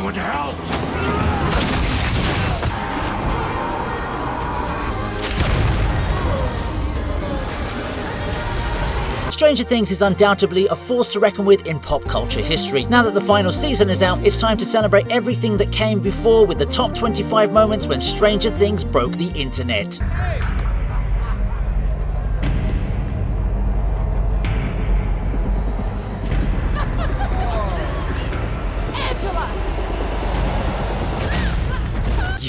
would help! Stranger Things is undoubtedly a force to reckon with in pop culture history. Now that the final season is out, it's time to celebrate everything that came before with the top 25 moments when Stranger Things broke the internet.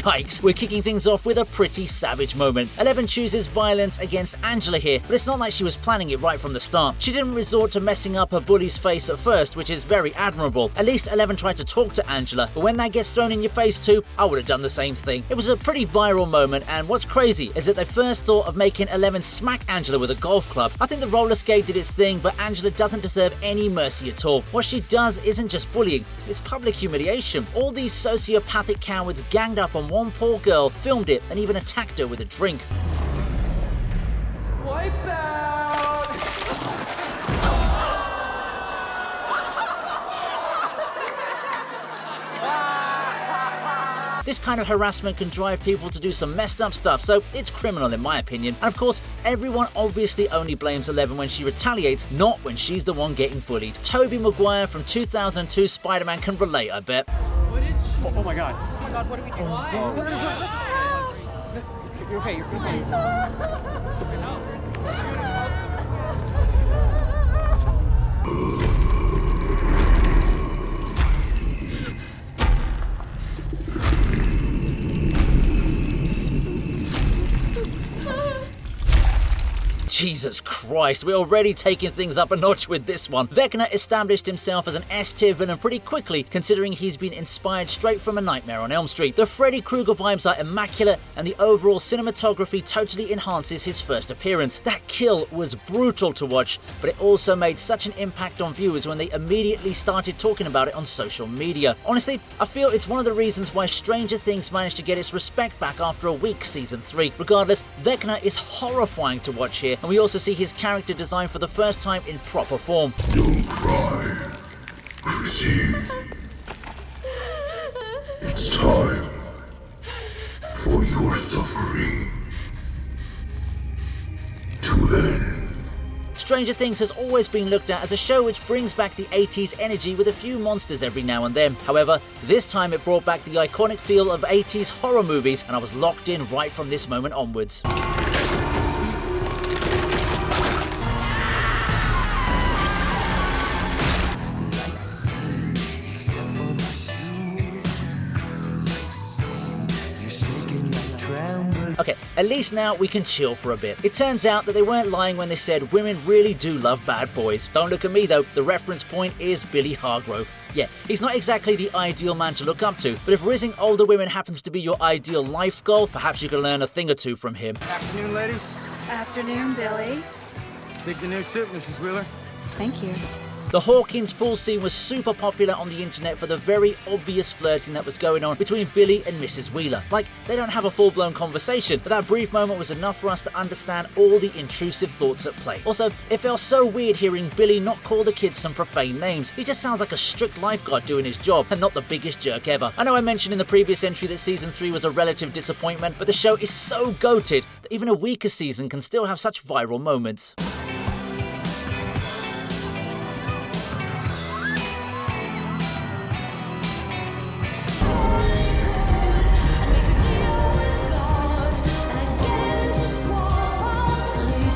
Yikes, we're kicking things off with a pretty savage moment. Eleven chooses violence against Angela here, but it's not like she was planning it right from the start. She didn't resort to messing up her bully's face at first, which is very admirable. At least Eleven tried to talk to Angela, but when that gets thrown in your face too, I would have done the same thing. It was a pretty viral moment, and what's crazy is that they first thought of making Eleven smack Angela with a golf club. I think the roller skate did its thing, but Angela doesn't deserve any mercy at all. What she does isn't just bullying, it's public humiliation. All these sociopathic cowards ganged up on one poor girl, filmed it, and even attacked her with a drink. Wipe out! This kind of harassment can drive people to do some messed up stuff, so it's criminal in my opinion. And of course, everyone obviously only blames Eleven when she retaliates, not when she's the one getting bullied. Tobey Maguire from 2002 Spider-Man can relate, I bet. Oh my god. Oh my god, what are we doing? You're okay, you're okay. Jesus Christ, we're already taking things up a notch with this one. Vecna established himself as an S-tier villain pretty quickly, considering he's been inspired straight from A Nightmare on Elm Street. The Freddy Krueger vibes are immaculate, and the overall cinematography totally enhances his first appearance. That kill was brutal to watch, but it also made such an impact on viewers when they immediately started talking about it on social media. Honestly, I feel it's one of the reasons why Stranger Things managed to get its respect back after a weak season 3. Regardless, Vecna is horrifying to watch here, and we also see his character design for the first time in proper form. Don't cry, Chrissy. It's time for your suffering to end. Stranger Things has always been looked at as a show which brings back the 80s energy with a few monsters every now and then. However, this time it brought back the iconic feel of 80s horror movies, and I was locked in right from this moment onwards. Okay, at least now we can chill for a bit. It turns out that they weren't lying when they said women really do love bad boys. Don't look at me though, the reference point is Billy Hargrove. Yeah, he's not exactly the ideal man to look up to, but if rizzing older women happens to be your ideal life goal, perhaps you can learn a thing or two from him. Afternoon, ladies. Afternoon, Billy. Dig the new suit, Mrs. Wheeler. Thank you. The Hawkins pool scene was super popular on the internet for the very obvious flirting that was going on between Billy and Mrs. Wheeler. Like, they don't have a full-blown conversation, but that brief moment was enough for us to understand all the intrusive thoughts at play. Also, it felt so weird hearing Billy not call the kids some profane names. He just sounds like a strict lifeguard doing his job, and not the biggest jerk ever. I know I mentioned in the previous entry that season 3 was a relative disappointment, but the show is so goated that even a weaker season can still have such viral moments.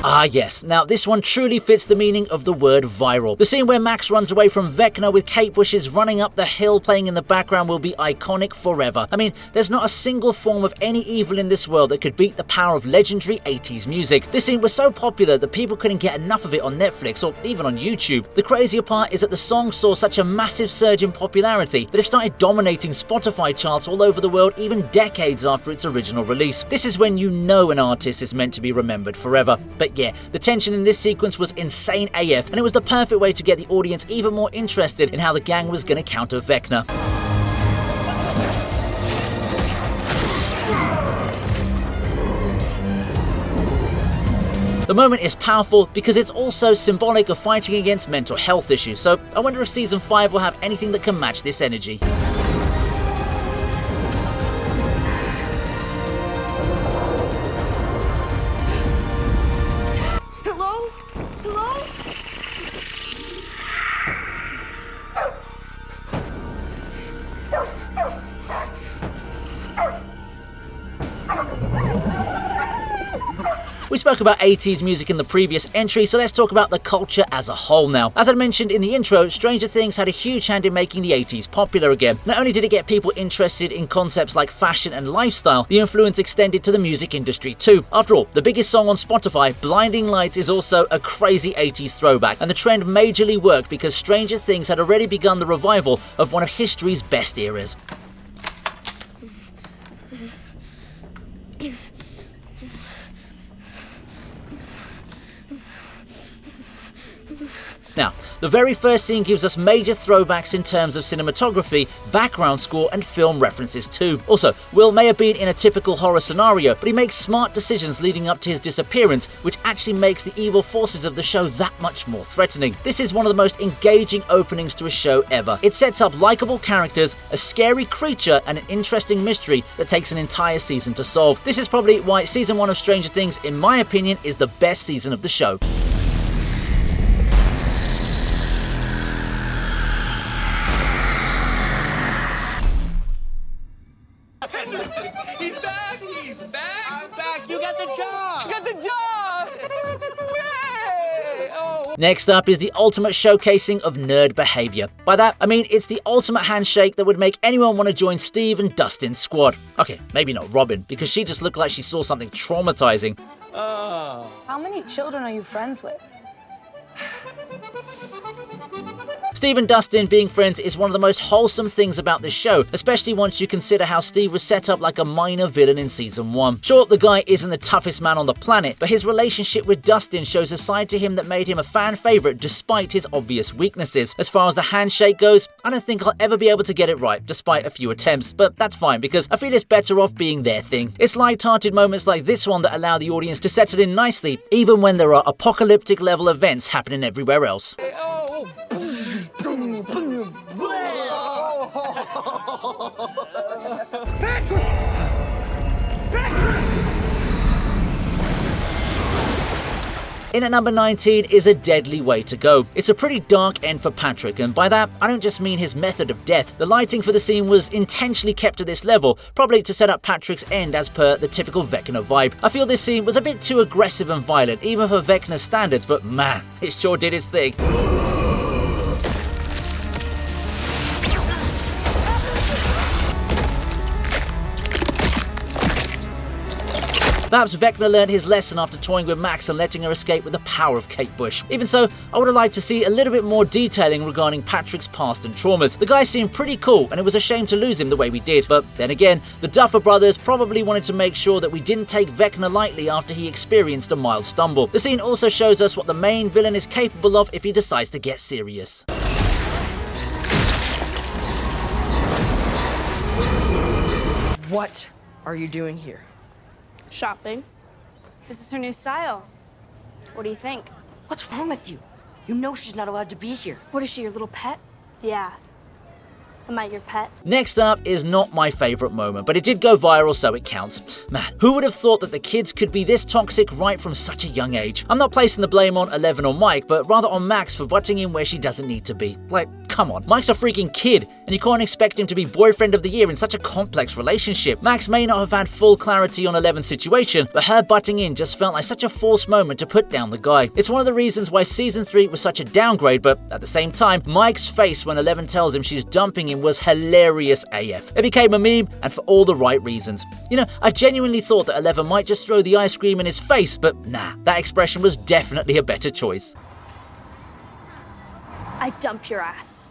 Ah yes, now this one truly fits the meaning of the word viral. The scene where Max runs away from Vecna with Kate Bush's Running Up the Hill playing in the background will be iconic forever. I mean, there's not a single form of any evil in this world that could beat the power of legendary 80s music. This scene was so popular that people couldn't get enough of it on Netflix or even on YouTube. The crazier part is that the song saw such a massive surge in popularity that it started dominating Spotify charts all over the world even decades after its original release. This is when you know an artist is meant to be remembered forever. But yeah, the tension in this sequence was insane AF, and it was the perfect way to get the audience even more interested in how the gang was going to counter Vecna. The moment is powerful because it's also symbolic of fighting against mental health issues, so I wonder if season 5 will have anything that can match this energy. We spoke about 80s music in the previous entry, so let's talk about the culture as a whole now. As I mentioned in the intro, Stranger Things had a huge hand in making the 80s popular again. Not only did it get people interested in concepts like fashion and lifestyle, the influence extended to the music industry too. After all, the biggest song on Spotify, Blinding Lights, is also a crazy 80s throwback, and the trend majorly worked because Stranger Things had already begun the revival of one of history's best eras. Now, the very first scene gives us major throwbacks in terms of cinematography, background score, and film references too. Also, Will may have been in a typical horror scenario, but he makes smart decisions leading up to his disappearance, which actually makes the evil forces of the show that much more threatening. This is one of the most engaging openings to a show ever. It sets up likable characters, a scary creature, and an interesting mystery that takes an entire season to solve. This is probably why season 1 of Stranger Things, in my opinion, is the best season of the show. He's back! He's back! I'm back! You got the job! You got the job! Yay! Oh. Next up is the ultimate showcasing of nerd behavior. By that, I mean it's the ultimate handshake that would make anyone want to join Steve and Dustin's squad. Okay, maybe not Robin, because she just looked like she saw something traumatizing. How many children are you friends with? Steve and Dustin being friends is one of the most wholesome things about this show, especially once you consider how Steve was set up like a minor villain in season 1. Sure, the guy isn't the toughest man on the planet, but his relationship with Dustin shows a side to him that made him a fan favorite despite his obvious weaknesses. As far as the handshake goes, I don't think I'll ever be able to get it right, despite a few attempts, but that's fine because I feel it's better off being their thing. It's light-hearted moments like this one that allow the audience to settle in nicely, even when there are apocalyptic level events happening everywhere else. In at number 19 is a deadly way to go. It's a pretty dark end for Patrick, and by that, I don't just mean his method of death. The lighting for the scene was intentionally kept at this level, probably to set up Patrick's end as per the typical Vecna vibe. I feel this scene was a bit too aggressive and violent, even for Vecna's standards, but man, it sure did its thing. Perhaps Vecna learned his lesson after toying with Max and letting her escape with the power of Kate Bush. Even so, I would have liked to see a little bit more detailing regarding Patrick's past and traumas. The guy seemed pretty cool, and it was a shame to lose him the way we did. But then again, the Duffer Brothers probably wanted to make sure that we didn't take Vecna lightly after he experienced a mild stumble. The scene also shows us what the main villain is capable of if he decides to get serious. What are you doing here? Shopping. This is her new style. What do you think? What's wrong with you? You know she's not allowed to be here. What is she, your little pet? Yeah. Am I your pet? Next up is not my favourite moment, but it did go viral, so it counts. Man, who would have thought that the kids could be this toxic right from such a young age? I'm not placing the blame on Eleven or Mike, but rather on Max for butting in where she doesn't need to be. Like, come on, Mike's a freaking kid, and you can't expect him to be boyfriend of the year in such a complex relationship. Max may not have had full clarity on Eleven's situation, but her butting in just felt like such a forced moment to put down the guy. It's one of the reasons why season 3 was such a downgrade, but at the same time, Mike's face when Eleven tells him she's dumping him was hilarious AF. It became a meme, and for all the right reasons. You know, I genuinely thought that Eleven might just throw the ice cream in his face, but nah, that expression was definitely a better choice. I dump your ass.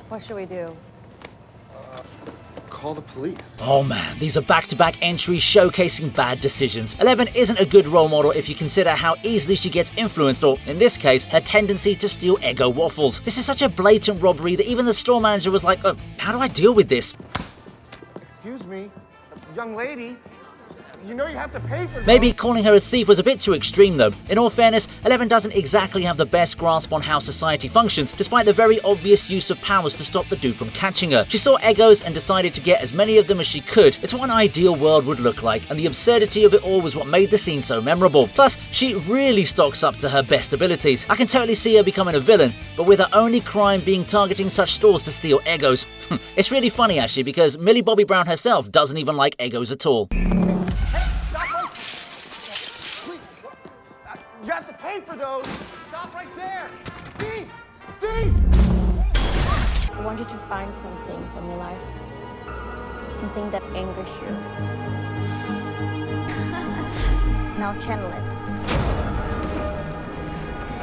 What should we do? Call the police. Oh man, these are back-to-back entries showcasing bad decisions. Eleven isn't a good role model if you consider how easily she gets influenced, or in this case, her tendency to steal Eggo waffles. This is such a blatant robbery that even the store manager was like, how do I deal with this? Excuse me, young lady. You know you have to pay for Maybe calling her a thief was a bit too extreme though. In all fairness, Eleven doesn't exactly have the best grasp on how society functions, despite the very obvious use of powers to stop the dude from catching her. She saw Eggos and decided to get as many of them as she could. It's what an ideal world would look like, and the absurdity of it all was what made the scene so memorable. Plus, she really stocks up to her best abilities. I can totally see her becoming a villain, but with her only crime being targeting such stores to steal Eggos. It's really funny actually, because Millie Bobby Brown herself doesn't even like Eggos at all. You have to pay for those. Stop right there. Thief! Thief! I want you to find something from your life. Something that angers you. Now channel it.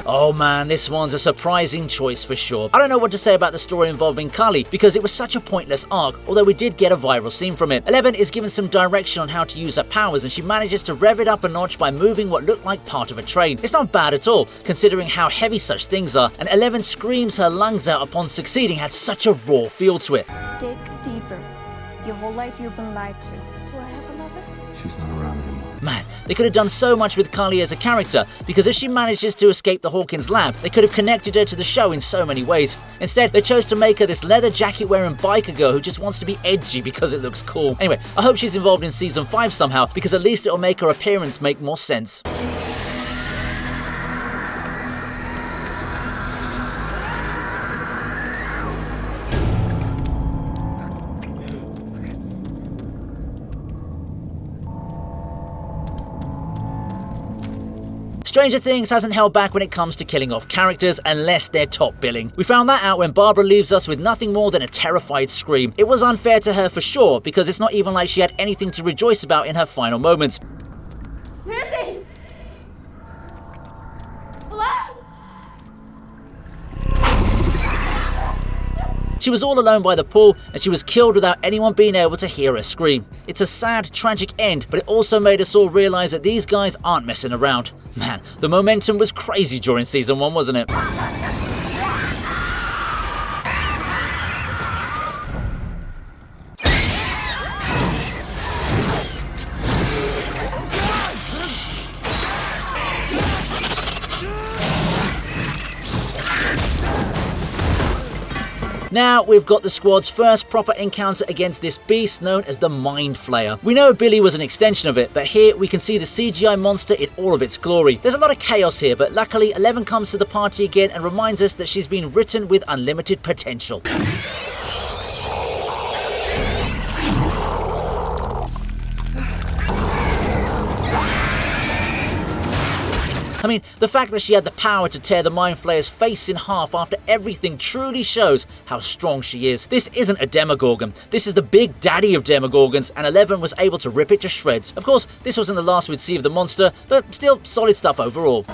Oh man, this one's a surprising choice for sure. I don't know what to say about the story involving Kali, because it was such a pointless arc, although we did get a viral scene from it. Eleven is given some direction on how to use her powers, and she manages to rev it up a notch by moving what looked like part of a train. It's not bad at all, considering how heavy such things are, and Eleven screams her lungs out upon succeeding had such a raw feel to it. Dig deeper. Your whole life you've been lied to. Do I have a mother? She's not around anymore. Man, they could have done so much with Kali as a character, because if she manages to escape the Hawkins lab, they could have connected her to the show in so many ways. Instead, they chose to make her this leather jacket wearing biker girl who just wants to be edgy because it looks cool. Anyway, I hope she's involved in season 5 somehow, because at least it'll make her appearance make more sense. Stranger Things hasn't held back when it comes to killing off characters unless they're top billing. We found that out when Barbara leaves us with nothing more than a terrified scream. It was unfair to her for sure, because it's not even like she had anything to rejoice about in her final moments. Nancy! Hello? She was all alone by the pool, and she was killed without anyone being able to hear her scream. It's a sad, tragic end, but it also made us all realize that these guys aren't messing around. Man, the momentum was crazy during season 1, wasn't it? Now we've got the squad's first proper encounter against this beast known as the Mind Flayer. We know Billy was an extension of it, but here we can see the CGI monster in all of its glory. There's a lot of chaos here, but luckily Eleven comes to the party again and reminds us that she's been written with unlimited potential. I mean, the fact that she had the power to tear the Mind Flayer's face in half after everything truly shows how strong she is. This isn't a Demogorgon. This is the big daddy of Demogorgons, and Eleven was able to rip it to shreds. Of course, this wasn't the last we'd see of the monster, but still solid stuff overall.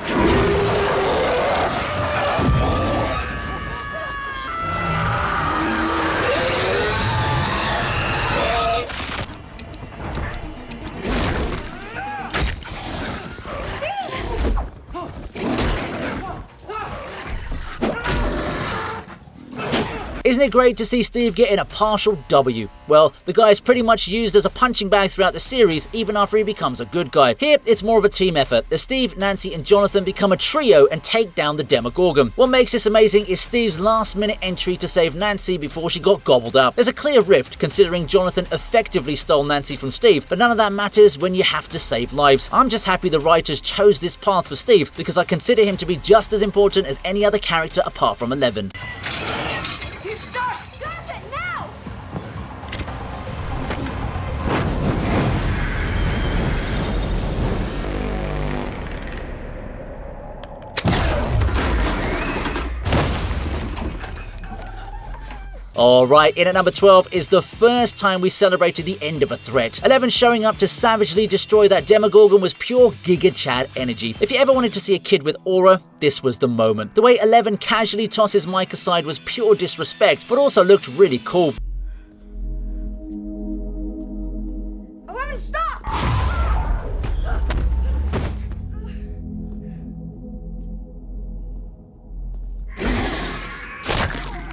Isn't it great to see Steve getting a partial W? Well, the guy is pretty much used as a punching bag throughout the series, even after he becomes a good guy. Here, it's more of a team effort, as Steve, Nancy and Jonathan become a trio and take down the Demogorgon. What makes this amazing is Steve's last-minute entry to save Nancy before she got gobbled up. There's a clear rift, considering Jonathan effectively stole Nancy from Steve, but none of that matters when you have to save lives. I'm just happy the writers chose this path for Steve, because I consider him to be just as important as any other character apart from Eleven. Alright, in at number 12 is the first time we celebrated the end of a threat. Eleven showing up to savagely destroy that Demogorgon was pure Giga Chad energy. If you ever wanted to see a kid with aura, this was the moment. The way Eleven casually tosses Mike aside was pure disrespect, but also looked really cool. 11, stop!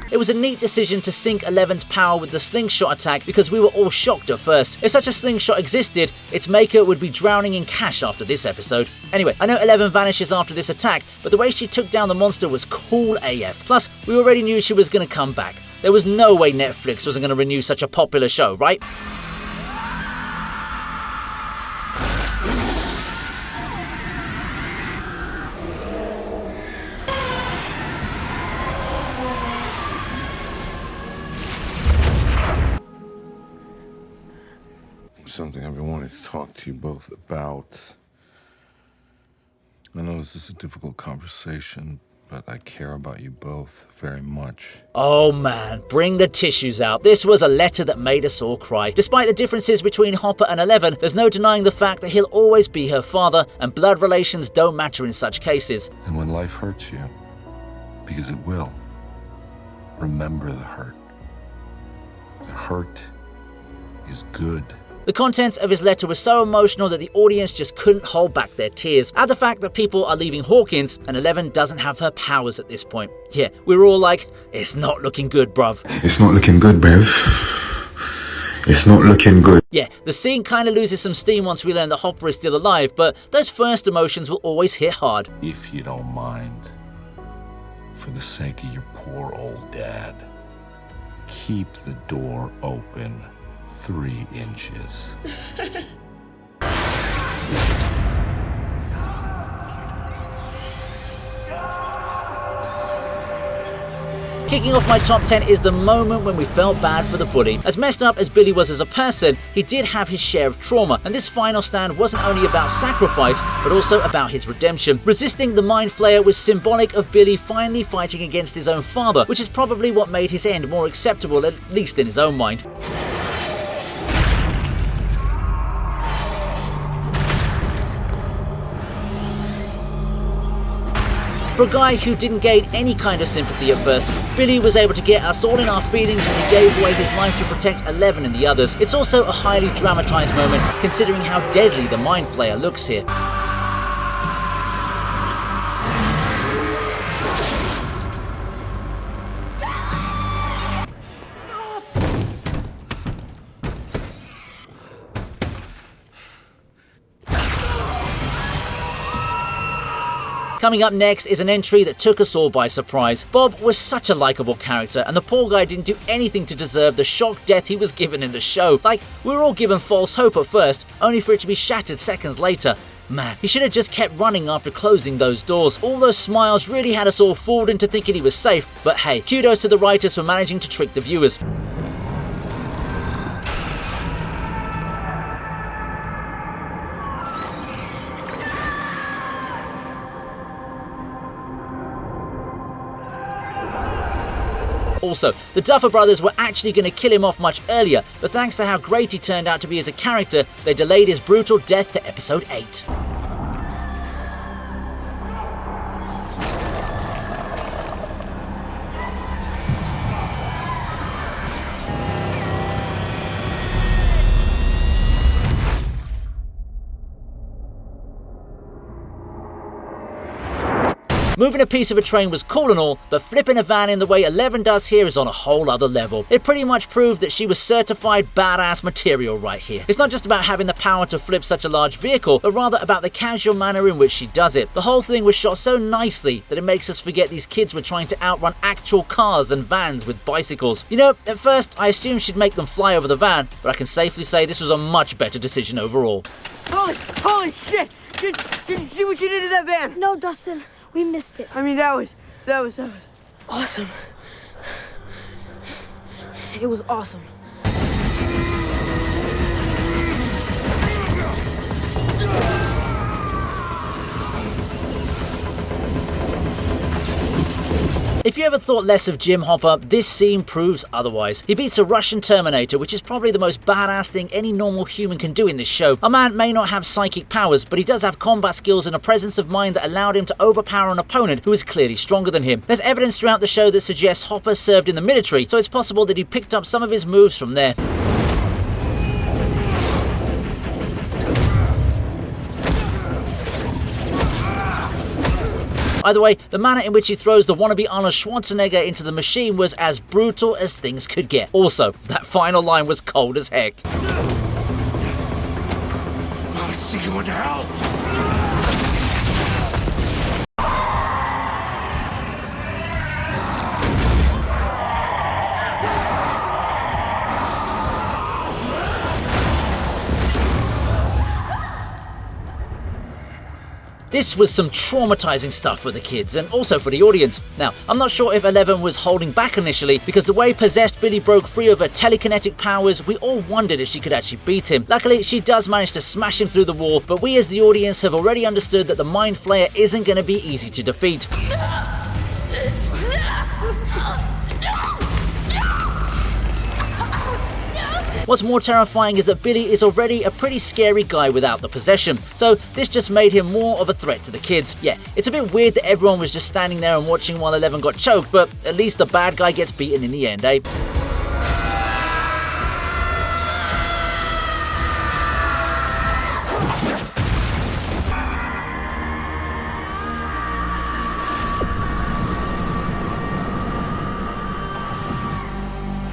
It It was a neat decision to sync 11's power with the slingshot attack because we were all shocked at first. If such a slingshot existed, its maker would be drowning in cash after this episode. Anyway, I know 11 vanishes after this attack, but the way she took down the monster was cool AF. Plus, we already knew she was going to come back. There was no way Netflix wasn't going to renew such a popular show, right? Something I've been wanting to talk to you both about. I know this is a difficult conversation, but I care about you both very much. Oh man, bring the tissues out. This was a letter that made us all cry. Despite the differences between Hopper and 11, there's no denying the fact that he'll always be her father, and blood relations don't matter in such cases. And when life hurts you, because it will, remember the hurt. The hurt is good. The contents of his letter were so emotional that the audience just couldn't hold back their tears. Add the fact that people are leaving Hawkins and 11 doesn't have her powers at this point. Yeah, we were all like, it's not looking good, bruv. It's not looking good, Bev. It's not looking good. Yeah, the scene kind of loses some steam once we learn that Hopper is still alive, but those first emotions will always hit hard. If you don't mind, for the sake of your poor old dad, keep the door open 3 inches. Kicking off my top 10 is the moment when we felt bad for the bully. As messed up as Billy was as a person, he did have his share of trauma, and this final stand wasn't only about sacrifice, but also about his redemption. Resisting the Mind Flayer was symbolic of Billy finally fighting against his own father, which is probably what made his end more acceptable, at least in his own mind. For a guy who didn't gain any kind of sympathy at first, Billy was able to get us all in our feelings when he gave away his life to protect 11 and the others. It's also a highly dramatised moment, considering how deadly the Mind Flayer looks here. Coming up next is an entry that took us all by surprise. Bob was such a likeable character, and the poor guy didn't do anything to deserve the shock death he was given in the show. Like, we were all given false hope at first, only for it to be shattered seconds later. Man, he should have just kept running after closing those doors. All those smiles really had us all fooled into thinking he was safe, but hey, kudos to the writers for managing to trick the viewers. Also, the Duffer Brothers were actually going to kill him off much earlier, but thanks to how great he turned out to be as a character, they delayed his brutal death to episode 8. Moving a piece of a train was cool and all, but flipping a van in the way 11 does here is on a whole other level. It pretty much proved that she was certified badass material right here. It's not just about having the power to flip such a large vehicle, but rather about the casual manner in which she does it. The whole thing was shot so nicely that it makes us forget these kids were trying to outrun actual cars and vans with bicycles. You know, at first I assumed she'd make them fly over the van, but I can safely say this was a much better decision overall. Holy shit! Did you see what you did to that van? No, Dustin, we missed it. I mean, that was awesome. It was awesome. If you ever thought less of Jim Hopper, this scene proves otherwise. He beats a Russian Terminator, which is probably the most badass thing any normal human can do in this show. A man may not have psychic powers, but he does have combat skills and a presence of mind that allowed him to overpower an opponent who is clearly stronger than him. There's evidence throughout the show that suggests Hopper served in the military, so it's possible that he picked up some of his moves from there. Either way, the manner in which he throws the wannabe Arnold Schwarzenegger into the machine was as brutal as things could get. Also, that final line was cold as heck. I'll see you in hell! This was some traumatizing stuff for the kids and also for the audience. Now, I'm not sure if 11 was holding back initially, because the way possessed Billy broke free of her telekinetic powers, we all wondered if she could actually beat him. Luckily, she does manage to smash him through the wall, but we as the audience have already understood that the Mind Flayer isn't going to be easy to defeat. What's more terrifying is that Billy is already a pretty scary guy without the possession, so this just made him more of a threat to the kids. Yeah, it's a bit weird that everyone was just standing there and watching while 11 got choked, but at least the bad guy gets beaten in the end, eh?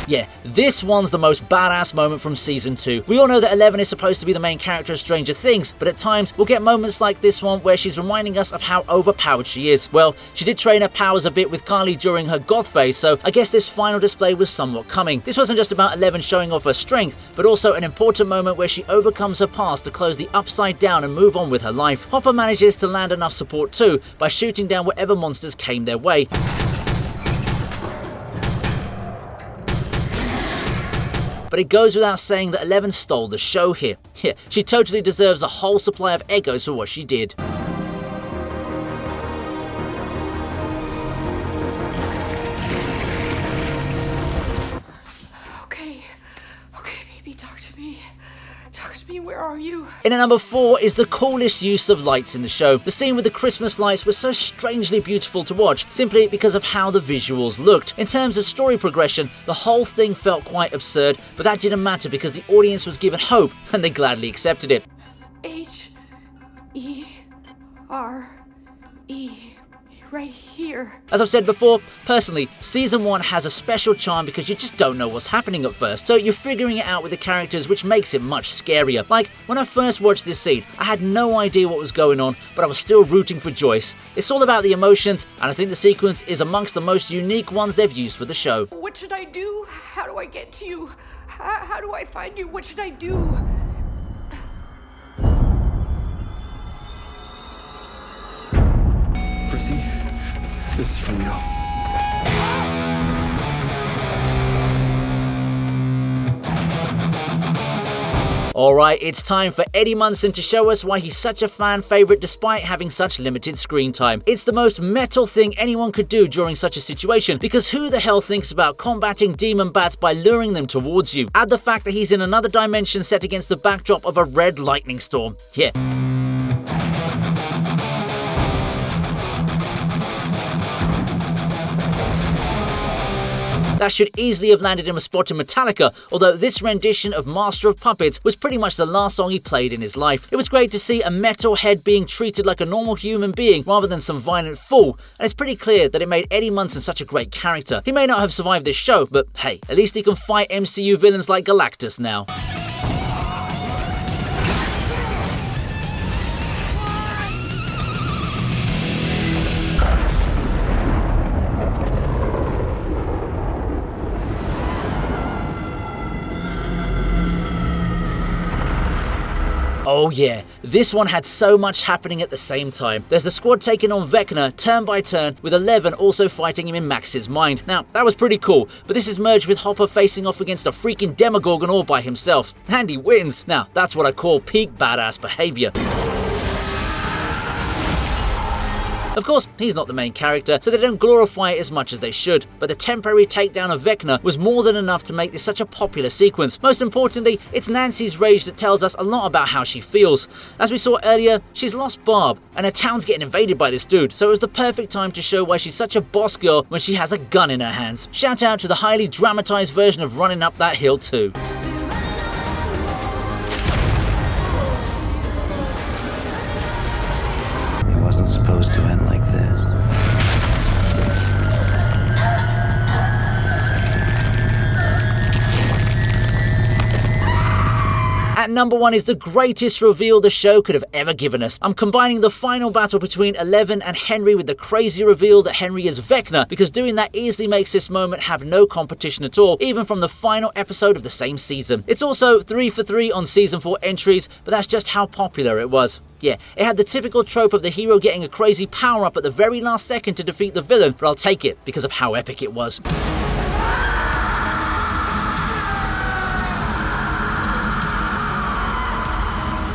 Yeah, this one's the most badass moment from Season 2. We all know that 11 is supposed to be the main character of Stranger Things, but at times we'll get moments like this one where she's reminding us of how overpowered she is. Well, she did train her powers a bit with Carly during her goth phase, so I guess this final display was somewhat coming. This wasn't just about 11 showing off her strength, but also an important moment where she overcomes her past to close the Upside Down and move on with her life. Hopper manages to land enough support too, by shooting down whatever monsters came their way. But it goes without saying that 11 stole the show here. Yeah, she totally deserves a whole supply of egos for what she did. Okay, baby, talk to me. Talk to me, where are you? In at number 4 is the coolest use of lights in the show. The scene with the Christmas lights was so strangely beautiful to watch, simply because of how the visuals looked. In terms of story progression, the whole thing felt quite absurd, but that didn't matter because the audience was given hope, and they gladly accepted it. H-E-R-E, right here. As I've said before, personally, Season 1 has a special charm because you just don't know what's happening at first, so you're figuring it out with the characters, which makes it much scarier. Like, when I first watched this scene, I had no idea what was going on, but I was still rooting for Joyce. It's all about the emotions, and I think the sequence is amongst the most unique ones they've used for the show. What should I do? How do I get to you? How do I find you? What should I do? Chrissy, this is from you. Alright, it's time for Eddie Munson to show us why he's such a fan favourite despite having such limited screen time. It's the most metal thing anyone could do during such a situation, because who the hell thinks about combating demon bats by luring them towards you? Add the fact that he's in another dimension set against the backdrop of a red lightning storm. Yeah. That should easily have landed him a spot in Metallica, although this rendition of Master of Puppets was pretty much the last song he played in his life. It was great to see a metalhead being treated like a normal human being rather than some violent fool, and it's pretty clear that it made Eddie Munson such a great character. He may not have survived this show, but hey, at least he can fight MCU villains like Galactus now. Oh yeah, this one had so much happening at the same time. There's the squad taking on Vecna turn by turn, with 11 also fighting him in Max's mind. Now, that was pretty cool, but this is merged with Hopper facing off against a freaking Demogorgon all by himself. And he wins. Now, that's what I call peak badass behavior. Of course, he's not the main character, so they don't glorify it as much as they should, but the temporary takedown of Vecna was more than enough to make this such a popular sequence. Most importantly, it's Nancy's rage that tells us a lot about how she feels. As we saw earlier, she's lost Barb, and her town's getting invaded by this dude, so it was the perfect time to show why she's such a boss girl when she has a gun in her hands. Shout out to the highly dramatized version of Running Up That Hill too. It wasn't supposed to end like this. At number 1 is the greatest reveal the show could have ever given us. I'm combining the final battle between Eleven and Henry with the crazy reveal that Henry is Vecna, because doing that easily makes this moment have no competition at all, even from the final episode of the same season. It's also 3 for 3 on season 4 entries, but that's just how popular it was. Yeah, it had the typical trope of the hero getting a crazy power-up at the very last second to defeat the villain, but I'll take it because of how epic it was.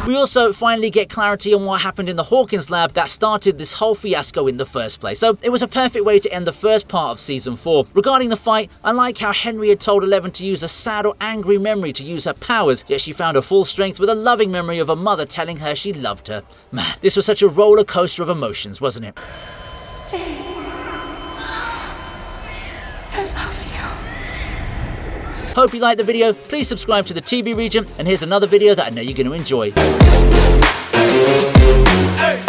We also finally get clarity on what happened in the Hawkins lab that started this whole fiasco in the first place, so it was a perfect way to end the first part of season 4. Regarding the fight, I like how Henry had told Eleven to use a sad or angry memory to use her powers, yet she found her full strength with a loving memory of her mother telling her she loved her. Man, this was such a roller coaster of emotions, wasn't it? I love you. Hope you liked the video. Please subscribe to the TV Regent, and here's another video that I know you're going to enjoy. Hey.